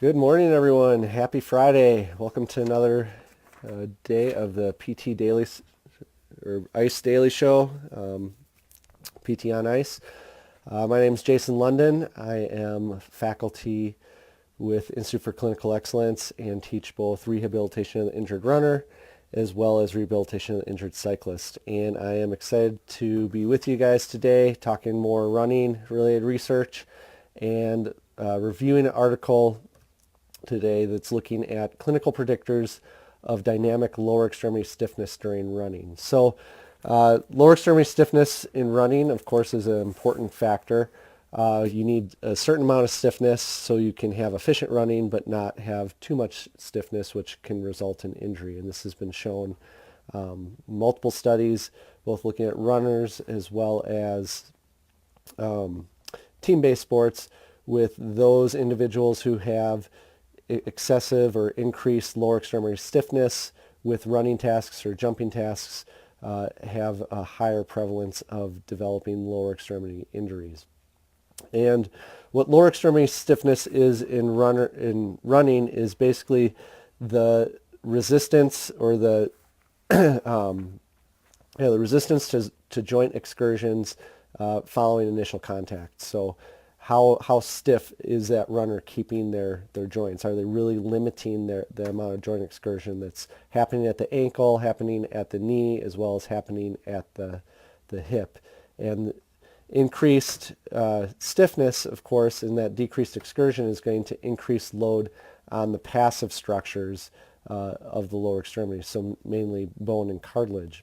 Good morning, everyone. Happy Friday. Welcome to another day of the PT Daily or Ice Daily Show, PT on Ice. My name is Jason London. I am faculty with Institute for Clinical Excellence and teach both rehabilitation of the injured runner as well as rehabilitation of the injured cyclist. And I am excited to be with you guys today talking more running related research and reviewing an article today that's looking at clinical predictors of dynamic lower extremity stiffness during running. So lower extremity stiffness in running, of course, is an important factor. You need a certain amount of stiffness so you can have efficient running but not have too much stiffness, which can result in injury. And this has been shown multiple studies, both looking at runners as well as team-based sports, with those individuals who have excessive or increased lower extremity stiffness with running tasks or jumping tasks have a higher prevalence of developing lower extremity injuries. And what lower extremity stiffness is in running is basically the resistance or the the resistance to joint excursions following initial contact. So how stiff is that runner keeping their joints? Are they really limiting the amount of joint excursion that's happening at the ankle, happening at the knee, as well as happening at the hip? And increased stiffness, of course, and that decreased excursion is going to increase load on the passive structures of the lower extremity, so mainly bone and cartilage.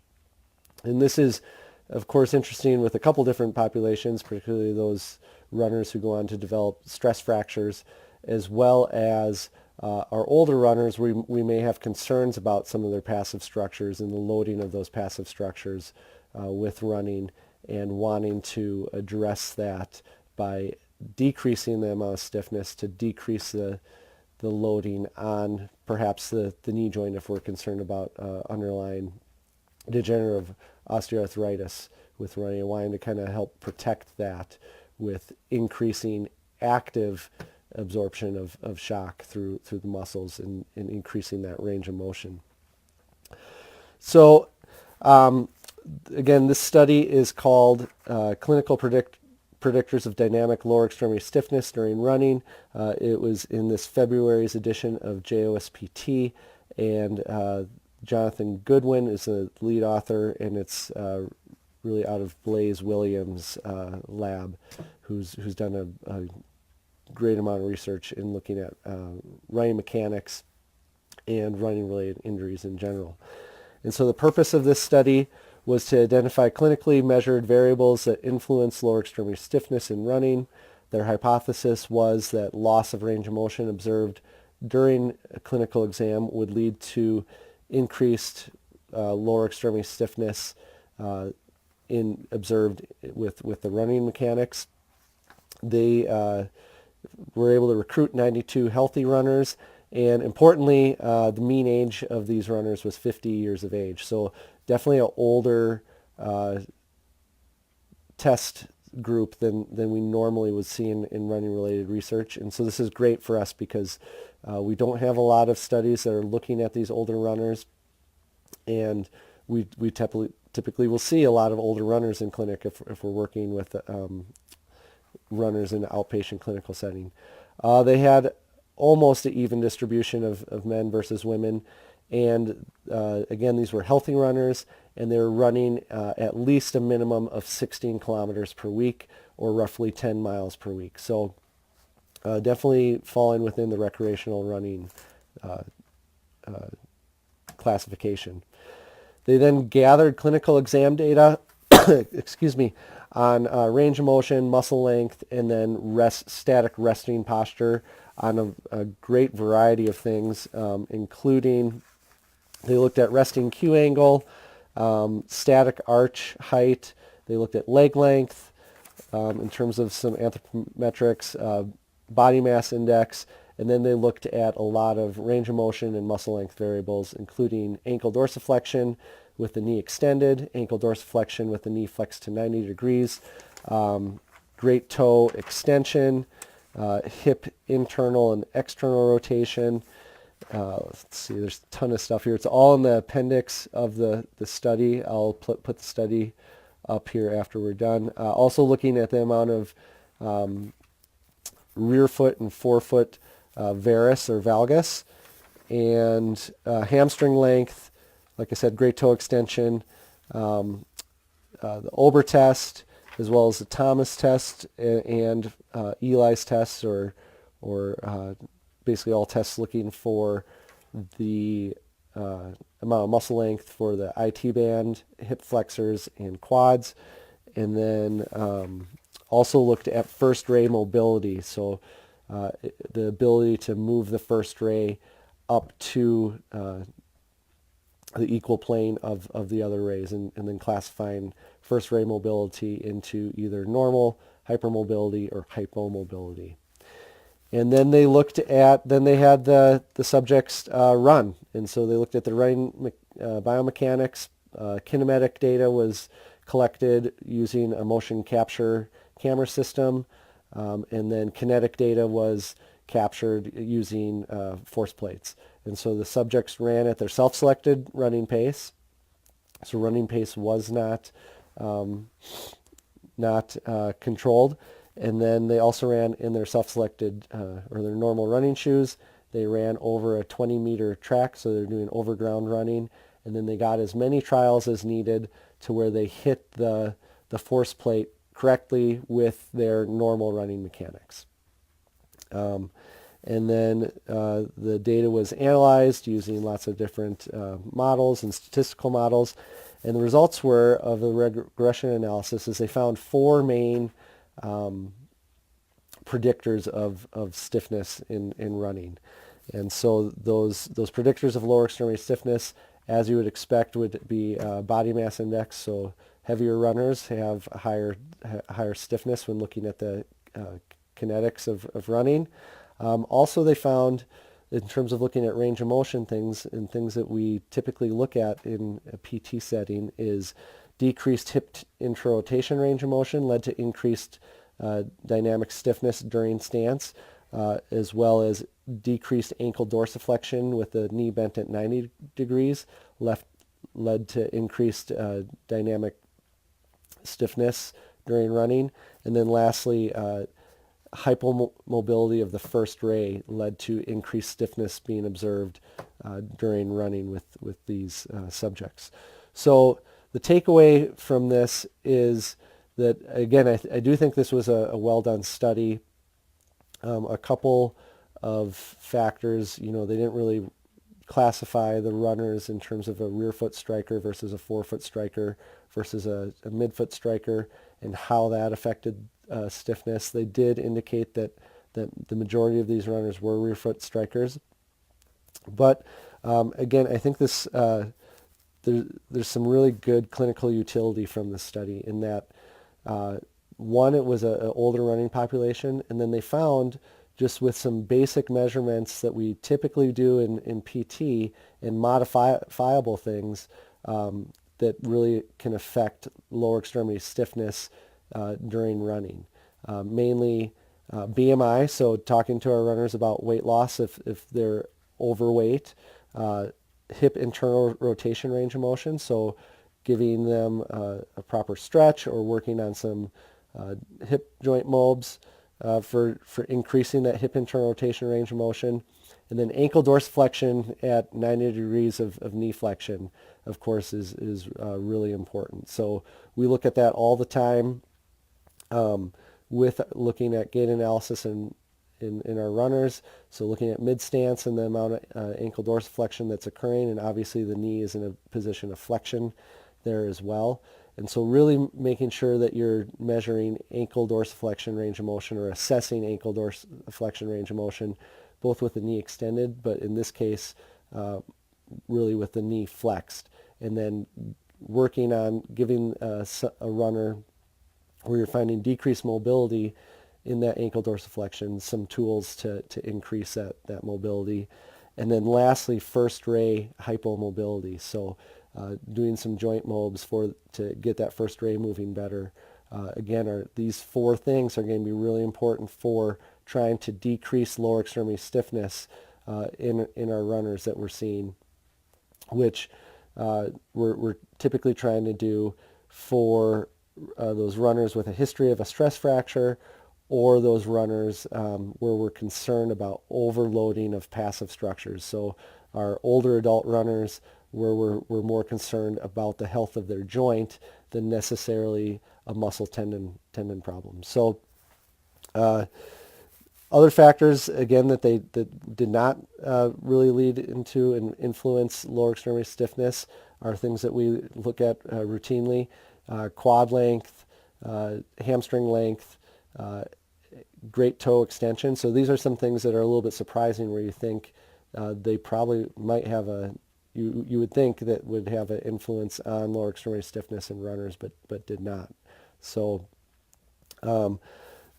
And this is, of course, interesting with a couple different populations, particularly those runners who go on to develop stress fractures, as well as our older runners. We may have concerns about some of their passive structures and the loading of those passive structures with running, and wanting to address that by decreasing the amount of stiffness to decrease the loading on perhaps the knee joint if we're concerned about underlying degenerative osteoarthritis with running, and wanting to kind of help protect that with increasing active absorption of shock through the muscles and increasing that range of motion. So again, this study is called Clinical Predictors of Dynamic Lower Extremity Stiffness During Running. It was in this February's edition of JOSPT, and Jonathan Goodwin is the lead author, and it's really out of Blaze Williams' lab, who's done a great amount of research in looking at running mechanics and running-related injuries in general. And so the purpose of this study was to identify clinically measured variables that influence lower extremity stiffness in running. Their hypothesis was that loss of range of motion observed during a clinical exam would lead to increased lower extremity stiffness observed with the running mechanics. They were able to recruit 92 healthy runners, and importantly, the mean age of these runners was 50 years of age. So definitely an older test group than we normally would see in running-related research. And so this is great for us because we don't have a lot of studies that are looking at these older runners, and we typically will see a lot of older runners in clinic if we're working with runners in an outpatient clinical setting. They had almost an even distribution of men versus women, and again, these were healthy runners, and they were running at least a minimum of 16 kilometers per week, or roughly 10 miles per week. So definitely falling within the recreational running classification. They then gathered clinical exam data on range of motion, muscle length, and then static resting posture on a great variety of things, including they looked at resting Q angle, static arch height. They looked at leg length in terms of some anthropometrics, body mass index, and then they looked at a lot of range of motion and muscle length variables, including ankle dorsiflexion with the knee extended, ankle dorsiflexion with the knee flexed to 90 degrees, great toe extension, hip internal and external rotation. Let's see, there's a ton of stuff here. It's all in the appendix of the study. I'll put the study up here after we're done. Also looking at the amount of rear foot and forefoot varus or valgus, and hamstring length, like I said, great toe extension, the Ober test, as well as the Thomas test and Eli's tests, or basically all tests looking for the amount of muscle length for the IT band, hip flexors, and quads. And then also looked at first ray mobility, so the ability to move the first ray up to the equal plane of the other rays, and then classifying first ray mobility into either normal, hypermobility, or hypomobility. And then they had the subjects run. And so they looked at the running biomechanics. Kinematic data was collected using a motion capture camera system. And then kinetic data was captured using force plates. And so the subjects ran at their self-selected running pace. So running pace was not controlled. And then they also ran in their self-selected or their normal running shoes. They ran over a 20-meter track, so they're doing overground running. And then they got as many trials as needed to where they hit the force plate correctly with their normal running mechanics. And then the data was analyzed using lots of different models and statistical models. And the results were of the regression analysis is they found four main predictors of stiffness in running. And so those predictors of lower extremity stiffness, as you would expect, would be body mass index. So heavier runners have higher stiffness when looking at the kinetics of running. Also, they found, in terms of looking at range of motion things that we typically look at in a PT setting, is decreased hip intra-rotation range of motion led to increased dynamic stiffness during stance, as well as decreased ankle dorsiflexion with the knee bent at 90 degrees led to increased dynamic stiffness during running. And then lastly, hypomobility of the first ray led to increased stiffness being observed during running with these subjects. So the takeaway from this is that, again, I do think this was a well-done study. A couple of factors, they didn't really classify the runners in terms of a rear foot striker versus a forefoot striker versus a midfoot striker and how that affected stiffness. They did indicate that the majority of these runners were rear foot strikers. But again, I think this there's some really good clinical utility from this study in that, one, it was an older running population, and then they found, just with some basic measurements that we typically do in PT and modifiable things, that really can affect lower extremity stiffness during running. Mainly BMI, so talking to our runners about weight loss if they're overweight, hip internal rotation range of motion, so giving them a proper stretch or working on some hip joint mobs for increasing that hip internal rotation range of motion. And then ankle dorsiflexion at 90 degrees of knee flexion, of course, is really important. So we look at that all the time with looking at gait analysis in our runners. So looking at mid stance and the amount of ankle dorsiflexion that's occurring, and obviously the knee is in a position of flexion there as well. And so really making sure that you're measuring ankle dorsiflexion range of motion or assessing ankle dorsiflexion range of motion, both with the knee extended, but in this case, really with the knee flexed. And then working on giving a runner where you're finding decreased mobility in that ankle dorsiflexion, some tools to increase that mobility. And then lastly, first ray hypomobility. So doing some joint mobs to get that first ray moving better. Again, these four things are going to be really important for trying to decrease lower extremity stiffness in our runners that we're seeing, which we're typically trying to do for those runners with a history of a stress fracture, or those runners where we're concerned about overloading of passive structures. So our older adult runners, where we're more concerned about the health of their joint than necessarily a muscle tendon problem. So other factors, again, that did not really lead into and influence lower extremity stiffness are things that we look at routinely: quad length, hamstring length, great toe extension. So these are some things that are a little bit surprising, where you think they probably might have you would think that would have an influence on lower extremity stiffness in runners, but did not. So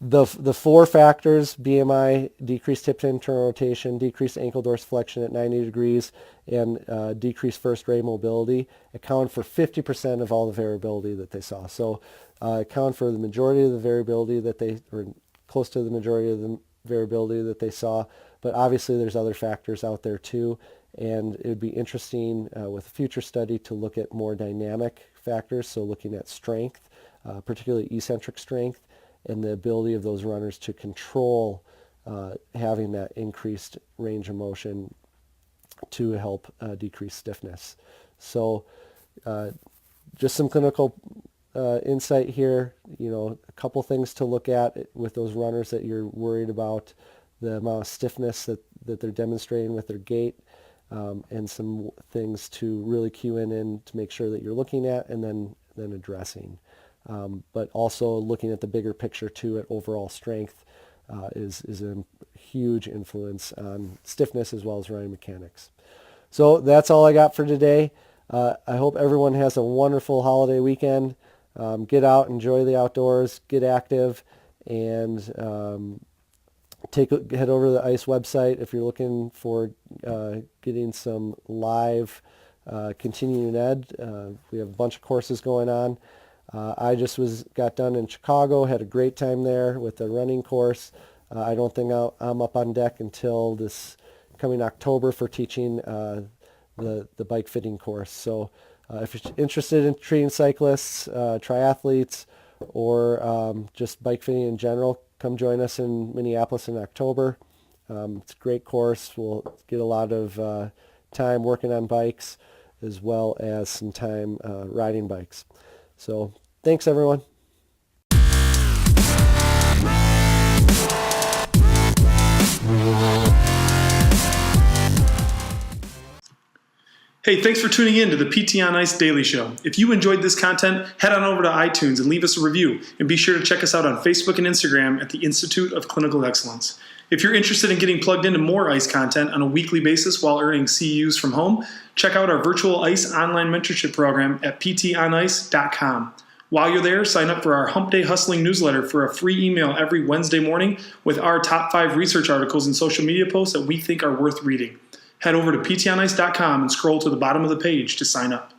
the four factors: BMI, decreased hip to internal rotation, decreased ankle dorsiflexion at 90 degrees, and decreased first ray mobility, account for 50% of all the variability that they saw. So account for the majority of the variability or close to the majority of the variability that they saw. But obviously there's other factors out there too, and it would be interesting with a future study to look at more dynamic factors, so looking at strength, particularly eccentric strength, and the ability of those runners to control having that increased range of motion to help decrease stiffness. So just some clinical insight here. A couple things to look at with those runners that you're worried about the amount of stiffness that they're demonstrating with their gait, and some things to really cue in to make sure that you're looking at and then addressing. But also looking at the bigger picture too, at overall strength is a huge influence on stiffness as well as running mechanics. So that's all I got for today. I hope everyone has a wonderful holiday weekend. Get out, enjoy the outdoors, get active, and head over to the ICE website if you're looking for getting some live continuing ed. We have a bunch of courses going on. I just got done in Chicago, had a great time there with the running course. I don't think I'm up on deck until this coming October for teaching the bike fitting course. So if you're interested in treating cyclists, triathletes, or just bike fitting in general, come join us in Minneapolis in October. It's a great course. We'll get a lot of time working on bikes as well as some time riding bikes. So thanks, everyone. Hey, thanks for tuning in to the PT on Ice Daily Show. If you enjoyed this content, head on over to iTunes and leave us a review. And be sure to check us out on Facebook and Instagram at the Institute of Clinical Excellence. If you're interested in getting plugged into more ICE content on a weekly basis while earning CEUs from home, check out our virtual ICE online mentorship program at ptonice.com. While you're there, sign up for our Hump Day Hustling newsletter for a free email every Wednesday morning with our top 5 research articles and social media posts that we think are worth reading. Head over to ptonice.com and scroll to the bottom of the page to sign up.